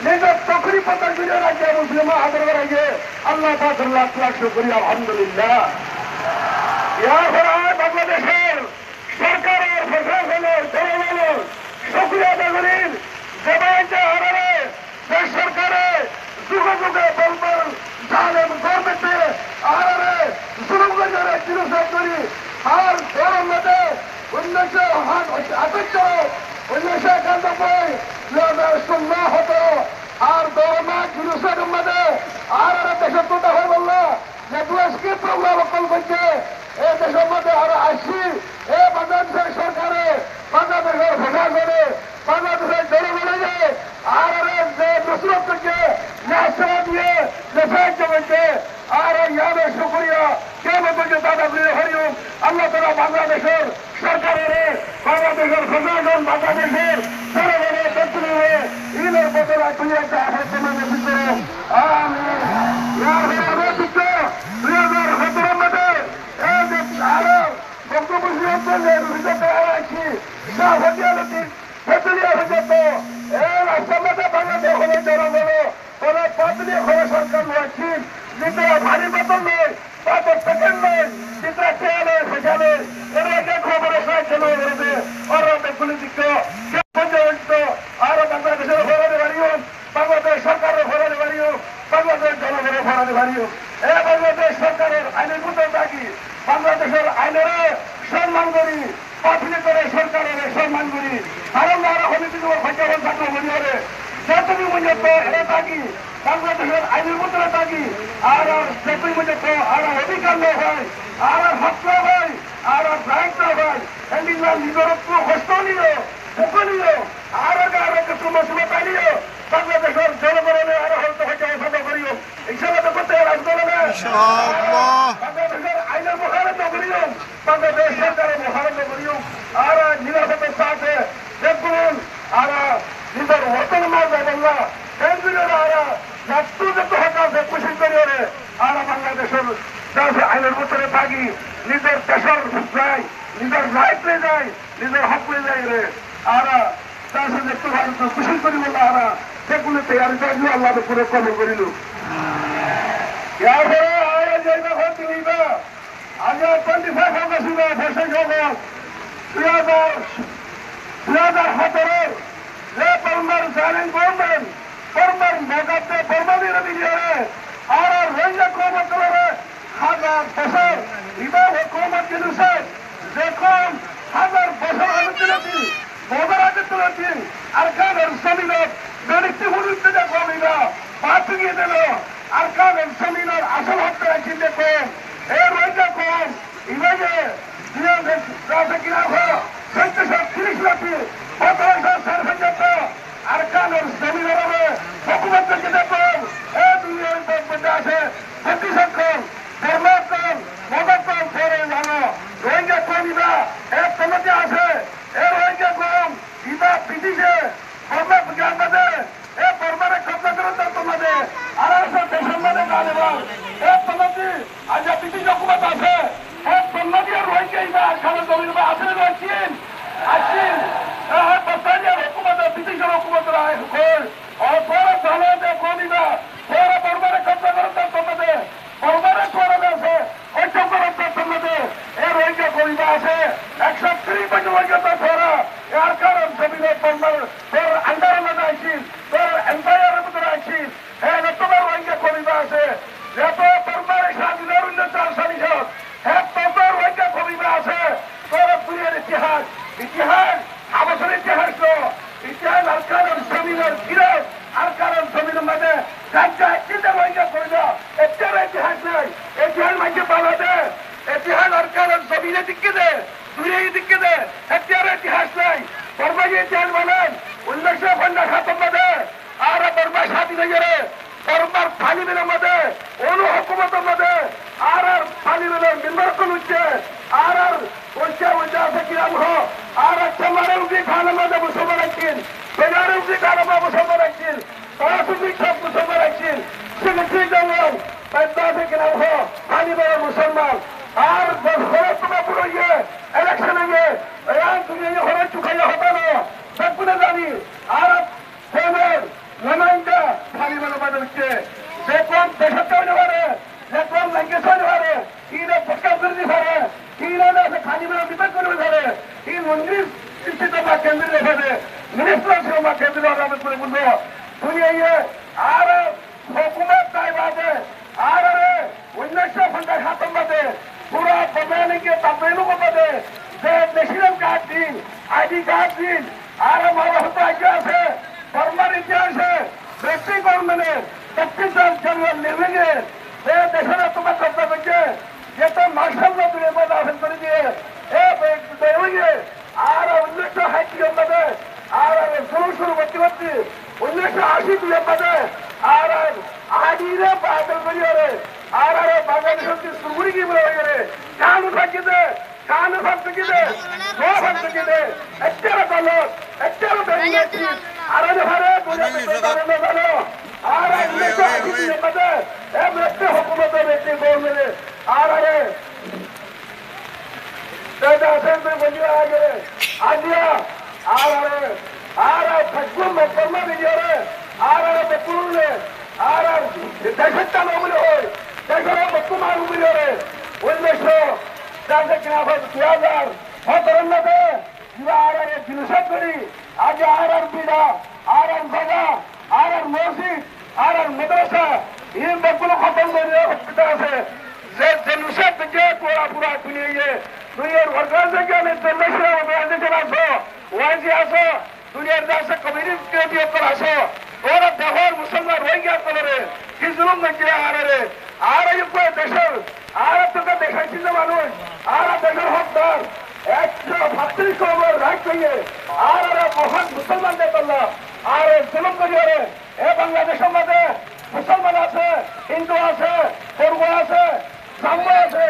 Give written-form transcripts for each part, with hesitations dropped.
নিজের চাকরি পাতা ঘুরে রাখে মুসলিম হাজার রাখে আল্লাহ পাকের লাখ লাখ শুকরিয়া আলহামদুলিল্লাহ। বাংলাদেশের সরকারের প্রশাসনের জনগণের শুকরিয়া আদায় করেন যে হারারে দেশ সরকারে যুগে যুগে বলবেন জালেম গভর্নমেন্টে হারারে জুলুম করে চিরসব করি আর গরম মধ্যে 1991 হতো আর গরমা চিরসের মধ্যে আর দেশের তো দেখা বললো যে দেশকে প্রোগ্রাম অকল করছে এই দেশের মধ্যে আরো আসি এ বাংলাদেশের সরকারে বাংলাদেশের প্রশাসনে বাংলাদেশের জনগণে আর যে নসরত থেকে ন্যাসরা দিয়ে সাহায্য করছে আর ইয়াদের শুকরিয়া কেমন করছে দাদা হরিম আল্লাহ তারা বাংলাদেশের সরকারের বাংলাদেশের প্রশাসন বাংলাদেশের জনগণের ক্ষেত্রে ঈদের বদলা তুই একটা আহ্বানের ভিতরে আমি 2017 মধ্যে আরো বঙ্গবন্ধু অঞ্চলের ভিতরে আছি বাংলাদেশ হলে জনগণ কোনো পাবলি হলে সরকার রয়েছি যেটা ভারী বেতন নয় তাদের সেকেন্ড নয় যেটা খেয়ালে সেখানে খবরের সাহায্য রয়েছে অরাতে পুলিশ আরো বাংলাদেশের ফরারি বাড়িও বাংলাদেশ সরকারের ফরারি বাড়িও বাংলাদেশ জনগণের ফরারি বাড়িও এ বাংলাদেশ সরকারের আইনের মতো থাকি বাংলাদেশের আইনের সম্মান করি পাবলি করে সরকারের সম্মান করি কারণ আরো সমিতি সচেতন থাকলো মনে যতটুকু মূল্য এ থাকি বাংলাদেশের আইনের মধ্যে থাকি আর যতই মূল্য আর অধিকার হয় আর হক হয় আর দায়িত্ব হয় এগুলা নিজের কষ্ট নিও সুখ নিও আর কিছু মসলতা নিও বাংলাদেশের জনগণের আরো হয়তো সচেতন করিও এইসব করতে রাজনীতি বাংলাদেশের আইনের মোকাবিলা করিও বাংলাদেশ সরকারের মোকাবিলা করিও আর নিরাপত্তার সাথে দেখুন আর নিজের ওতন মারবে বাংলা এনজিওর আরা যত হকাছে খুশি করিও আর বাংলাদেশের আইনের ভিতরে থাকি নিজের দেশের যায় নিজের রাইট লে যায় নিজের হক লে যায় রে আর তার সাথে একটু ভালো খুশি করি বললো আর সেগুলো তৈরি করিল আল্লাহ পুরো কমে করিল আজ 25 অগস্ট 2017 যে পরমার জানেন গভর্নমেন্ট পরমার মেগাতে পরমাদের দিলে আর রোহিঙ্গা কমত করে হাজার বছর ইবা হুকুমত দিলছে যখন হাজার বছর আগে তুলেছি বদর আগে তুলেছি আরকানের জমিনের বেরিতি হুড়িতে দেখো ইবা পাঁচ গিয়ে দিল আরকানের জমিনের আসল হত্যা রাখি দেখো এই রোহিঙ্গা কম ইবাগে কিনা হয় 30 লাখ 17,000 আরকানের জমিনের হুকুমত থেকে দেখো এই দুনিয়ার মধ্যে আছে প্রতিসংখ্যক ধর্মকম মদকম ফেরে জানো রোহিঙ্গা কম ইবা এক কমিটি আছে এ রোহিঙ্গা কম ইবা ব্রিটিশে বর্মা জানবাদে এ বর্মারে কবজা করতে তোমাদের আড়াইশো দেশের মধ্যে গালিবাল এ কমিটি আজ ব্রিটিশ হুকুমত আছে এ কমিটি রোহিঙ্গা ইবা আরকানের জমিন আছে রয়েছেন আসছেন বর্তমানে হুকুমত ব্রিটিশের হুকুমত রায় হুকুম পরে ভালো কম ইবা পরে বর্মারে কবজা করতে তোমাদের বর্মারে করে আছে ওই চক্কর তোমাদের এ রোহিঙ্গা করিবা আছে 130 বছর পর্যন্ত ধরা এর কারণ জমিনের বর্মার তোর আন্ডারের আইসি তোর এম্পায়ারের মধ্যে আইসি হ্যাঁ তোমার রোহিঙ্গা করিবা আছে যত বর্মার স্বাধীনের 19 সাল হ্যাঁ তোমার রোহিঙ্গা করিবা আছে তোর দুনিয়ার ইতিহাস ইতিহাস আমাদের ইতিহাস ইতিহাস আর কারণ জমিনের ফিরে আর কারণ জমিনের মধ্যে রাজ্য একদিন রোহিঙ্গা করিবা এটার ইতিহাস নাই ইতিহাস মাঝে পালা দে ইতিহাস আর কারণ জমিনে দিকে দে দুনিয়া দিকে দে এটার ইতিহাস নাই বর্মাজি ইতিহাস বলেন 1957 মধ্যে আর বর্মা স্বাধীন হয়ে বর্মার ফালিমের মধ্যে অনু হুকুমতের মধ্যে আর ফালিমের নির্বাচন হচ্ছে আর ওইটা আছে কিরাম হো আর তোমার উঠি খানা মধ্যে মুসলমান রাখছেন বেজার উঠি খানা মুসলমান রাখছেন পড়াশুনি সব মুসলমান রাখছেন সেক্রেটারি জেনারেল বাচ্চা আছে কিরাম হো ফালিমের মুসলমান আর তোমার পুরো ইলেকশন তুমি এই হরে চুকাইয়া হতানো সবগুলো জানি আর ফোনের নানাইটা খালি বলে বাদে হচ্ছে যে কোন দেশের তৈরি পারে যে কোন ল্যাঙ্গুয়েজ তৈরি পারে কিনে প্রস্তাব করে দিতে পারে কিনে আছে খালি বলে বিতর্ক করবে পারে কি মন্দির চিন্তিত বা কেন্দ্রীয় ভাবে মিনিস্টার বা কেন্দ্রীয় ভাবে করে বলবো তুমি এই আর হুকুমত তাই বাদে আর 1957 বাদে পুরা প্রধানকে তাপেলু বাদে যে ন্যাশনাল কার্ড দিন আইডি কার্ড দিন আর আমার হতো আগে আছে ফর্মার ইতিহাসে ব্যক্তি গভর্নমেন্টে টেকনিক্যাল জেনারেল লিভিংয়ে যে দেশের তোমার কব্জা করছে যেটা মার্শাল দিয়ে বাধা করে দিয়ে এ আর 1960 বাদে আর শুরু করতে করতে 1980 বাদে আর আদিরে বাদল করিয়ে আর বাংলাদেশের সুগুড়ি কি বলে গেলে কান ফাঁকিতে একটা দল একটা আর হারে আর ব্যক্তি হুকুমত ব্যক্তি গভর্নমেন্টে আর আজিয়া আর ফজলুল মকরমা দিলে আর বকুলে আর দেশের চালু বলে হয় দেশের বকুমার বলে 2017 মধ্যে আর জিনিস করি আজ আর বিড়া আর বাবা আর মসজিদ আর মাদ্রাসা এই বকুল খতম করে হসপিটাল আছে যে জিনিস থেকে পুরা পুরা দুনিয়ে দুনিয়ার অর্গানাইজেশন ইন্টারন্যাশনাল অর্গানাইজেশন আছে ওয়াইজি আছে দুনিয়ার দেশে কমিউনিটি আছে ওরা দেশের মুসলমান রোহিঙ্গা করে কি জুলুম নাকি আর এই দেশের আর তোকে দেখাইছিল মানুষ আর দেশের হকদার 132 নম্বর রাইট হইয়ে আর মহান মুসলমানদের করলো আর জুলুম করিয়ে এ বাংলাদেশের মধ্যে মুসলমান আছে হিন্দু আছে বর্গ আছে ব্রাহ্ম আছে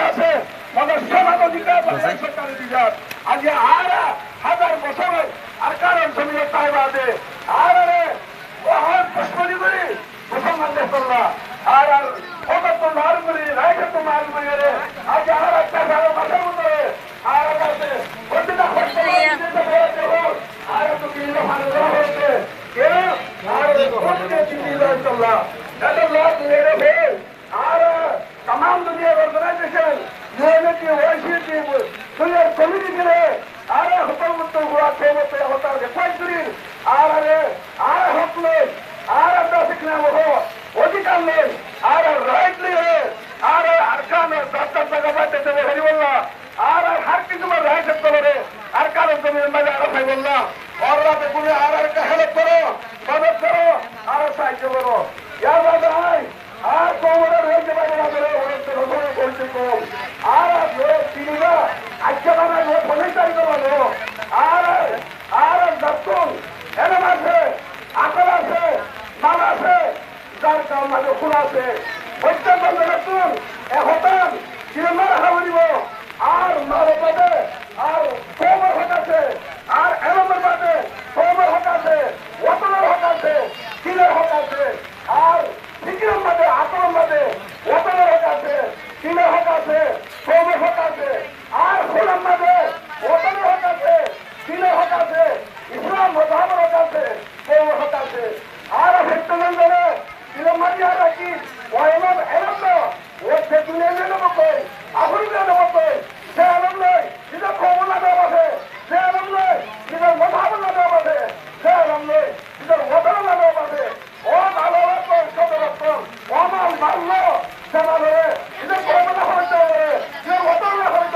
আছে সমাজ অধিকার সরকার অধিকার আজ আর হাজার বছর আর কারণ জমিয়ে তাই বাদে আর প্রশ্নি করি মুসলমানদের করলা আর মার করি রায়কে তো মার করি আজ আর একটা মাথার মতো আর আর তো কিলো ভালো হয়েছে আর तमाम दुनिया ऑर्गेनाइजेशन यूएनटी ओआईसी दुनियार कमिटी मिले আর হুকুমত গুলা ক্ষমত হতা রিকোয়েস্ট করি আর হক নেই আর দাসিকনা হো অধিকার নেই আর রাইট নেই আর আরকান দস্তা টাকা পাইতে দেবে হরিবল্লাহ আর হার কিছু রাইট করে আর কারো জমির মাঝে আর ভাইবল্লাহ আল্লাহ বেগুনে আর একটা হেল্প করো মদত করো আর সাহায্য করো ইয়া বাদাই আর কোমরের হইতে পারে না করে ওরতে রসনে করতে কম আর তিনিবা আজকে বানা ফোনে চাই করো আর দত্তন এরম আছে আকল আছে মাল আছে যার কাম মানে খুন আছে প্রত্যেক বন্ধ দত্তন হতান কিরমার হাবলিব আর মার বাদে আর কোমর হক আছে আর এরমের বাদে কোমর হক আছে ওতনের হক আছে কিলের হক আছে আর ফিকিরের বাদে আকলের বাদে ওতনের হক আছে কিলের হক আছে কোমর হক আছে আর খুনের বাদে ওতনের হক আছে কিলের হক আছে ইসলাম মযহাবের হক আছে কোমর হক আছে আর ফিক্তনের বাদে কিলের মারিয়া রাখি ও এমন ও সে দুনিয়া নেব কই আগুন নেব কই সে আলম নয় যেটা কোমর না দেওয়া আছে সে আলম নয় যেটা মযহাব না দেওয়া আছে সে আলম নয় যেটা ওতন না দেওয়া আছে ও ভালো রকম সদর রকম ও মাল ভালো সে ভালো যেটা কোমর না হইতে পারে যে ওতন না হইতে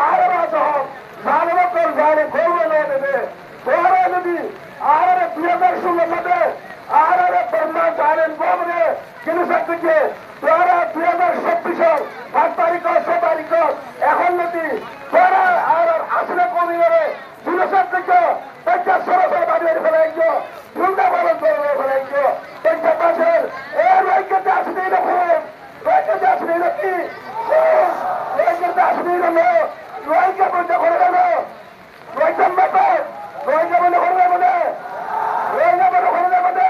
আরা সহ জালমকর জালে করবে না দেবে তোরা যদি আরে 2016 সালে আরে বর্মা জালেন গোমরে জিনিসের থেকে তোরা 2026 5 তারিখ 6 তারিখ এখন যদি তোরা আর আসলে কমিয়ে জিনিসের থেকে একটা সরসর বাড়িয়ে ফেলাইছো দুর্গা পালন করে ফেলাইছো একটা পাশের এর ঐক্যতে আসলে এরকম ঐক্যতে আসলে নাকি ঐক্যতে আসলে এরকম ঐক্য বন্ধ করে গেল ঐক্য মতো ঐক্য বন্ধ করে দেবে ঐক্য বন্ধ করে দেবে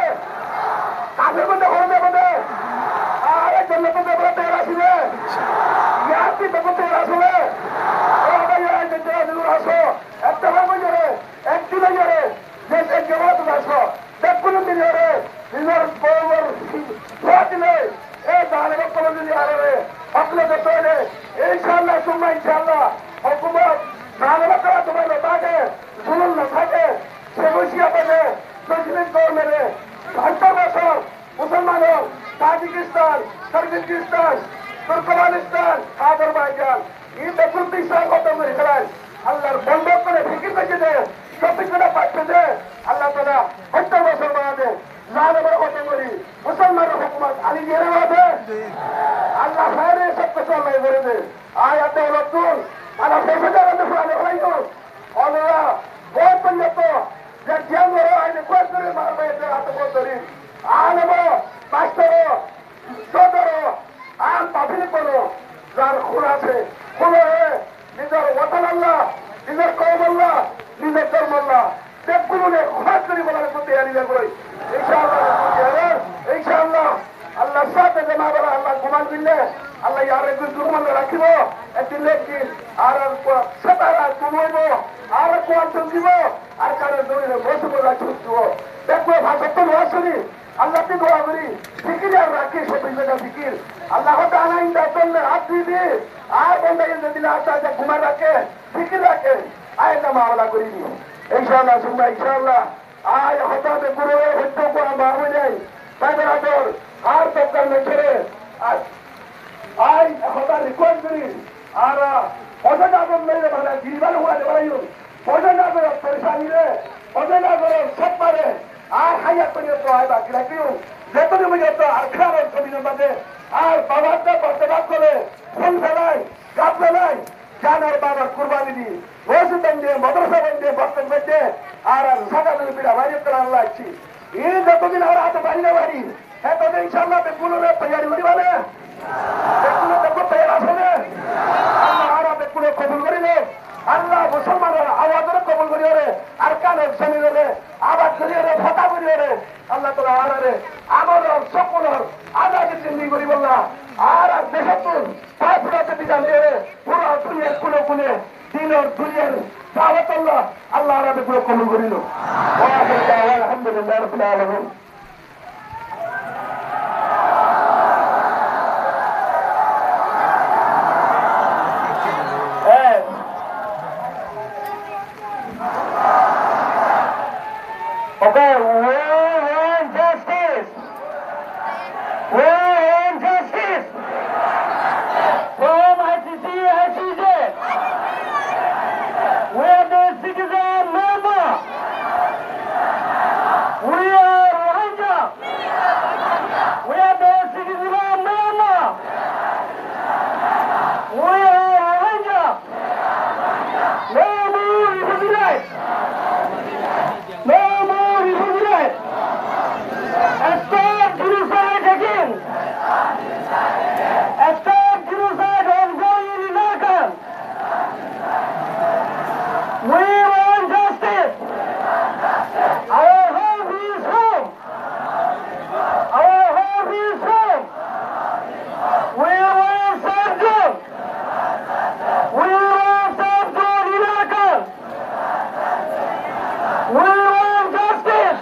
কাজের বন্ধ করে দেবে আরে জন্য তো দেবো তেল আসবে ইয়াতি দেবো তেল আসবে আসো একটা ভাবে জোরে একদিনে জোরে যে জবাব আসো দেখুন দিলে নিজের দিলে এই দাঁড়ে বক্তব্য যদি আরে অকলে দেখতে হলে ইনশাল্লাহ তোমরা ইনশাল্লাহ হুকুমত দাঁড়ে বক্তব্য তোমার থাকে শুনুন না থাকে সে বসিয়া পেলে প্রেসিডেন্ট গভর্নরে 70 বছর মুসলমান হোক তাজিকিস্তান কিরগিজস্তান তুর্কমানিস্তান আজারবাইজান এই প্রকৃতি সংগঠন করে খেলায় আল্লাহর বন্ধ করে ফিকির বেঁচে দেয় সত্যিটা পাচ্ছে যে আল্লাহ তালা 70 বছর বাড়াবে জালেমের কথা করি মুসলমানের হুকুমত আলী গেলে হবে আল্লাহ সাহেব সব কিছু আল্লাহ করে দে আয়াতে নতুন আল্লাহ ফেসে যাবেন ফুরালে হইল অনেরা বহুত পর্যন্ত যে জ্ঞান ধরো আইনে কোন করে মারবে এদের হাতে বোধ ধরি আনব বাস্তব সদর আর পাফিলি করো যার খুন আছে খুন হয়ে নিজের ওয়াতান আল্লাহ নিজের কৌম আল্লাহ নিজের ধর্ম আল্লাহ দেখগুলো খরচ করি বলার প্রতি হারিয়ে করি ইনশাআল্লাহ আল্লাহর সাথে জমা বলা আল্লাহ ঘুমান দিলে আল্লাহ আর একদিন ঘুমান রাখিব একদিন একদিন আর সেতারা কমাইব আর কোয়ান্টম দিব আর কারো দৌড়ে বসব রাখব দেখবো ভাষাত্ব নোয়াশনি আল্লাহকে দোয়া করি ফিকির আর রাখি সবই জায়গা ফিকির আল্লাহ তাআলা ইন্দা তোলে হাত দিবি আর বন্ধা ইন্দা দিলে হাত যা ঘুমা রাখে ফিকির রাখে আয়টা মামলা করি দিও ইনশাআল্লাহ সুম্মা ইনশাআল্লাহ আয় হঠাৎ গুরু হত্যা করা বাহু নাই তাদের আদর আর দরকার নেই ছেড়ে আয় হঠাৎ রিকোয়েস্ট করি আর অজয় আদর নেই মানে জীবন হওয়া দেবাই অজয় আদর পরেশানি রে অজয় আদর সব পারে আর হাইয়া করে তো আয় বাকি রাখিও যেতনে মজা তো আর খাওয়ার ছবির মধ্যে আর বাবারটা বর্তমান করে ফুল ফেলায় গাছ ফেলায় জানার বাবার কুরবানি দি মসজিদ বান্ধে মাদ্রাসা বান্ধে বর্তন বান্ধে আর সকালের পিড়া বাইরে করে আল্লাহ আছি এই যতদিন আর হাতে বাইরে বাড়ি এতদিন ইনশাল্লাহ বেকুলের তৈরি করি মানে বেকুলের দেখো তৈরি আসলে আল্লাহ আর বেকুলের কবুল করিলে আল্লাহ মুসলমানের আওয়াজের কবুল করি রে আর কানের শনি রে আবাদ করি রে ফটা করি রে আল্লাহ তোরা আর রে আমার সকলের আজাদি চিন্তি করি বললা আর দেশতুন পাঁচ রাতে বিধান দিয়ে পুরো দুনিয়ার কুলে কুলে দিনের দুনিয়ার দাওয়াত আল্লাহ আল্লাহ আর বেকুলের কবুল করিল আলহামদুলিল্লাহ রাব্বিল আলামিন Okay, we want justice. We want justice. From ICC, ICJ. We are the citizen member. We are Rohingya. We are the citizen member. We are Rohingya. No more refugee rights. No more refugee rights. Stop genocide again. Stop genocide ongoing in Iraq. We want justice. Our home is home. Our home is home. We want Sargon. We want Sargon in Iraq. We want justice.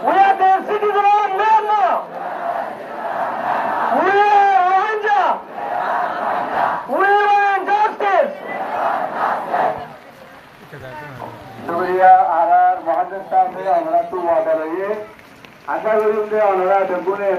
We are the citizens of Myanmar. We are Rohingya. We want justice. शुक्रिया are Mohammad साहब ने हमारा तू वादा रहिए आशा करूंगे हमारा डब्बू ने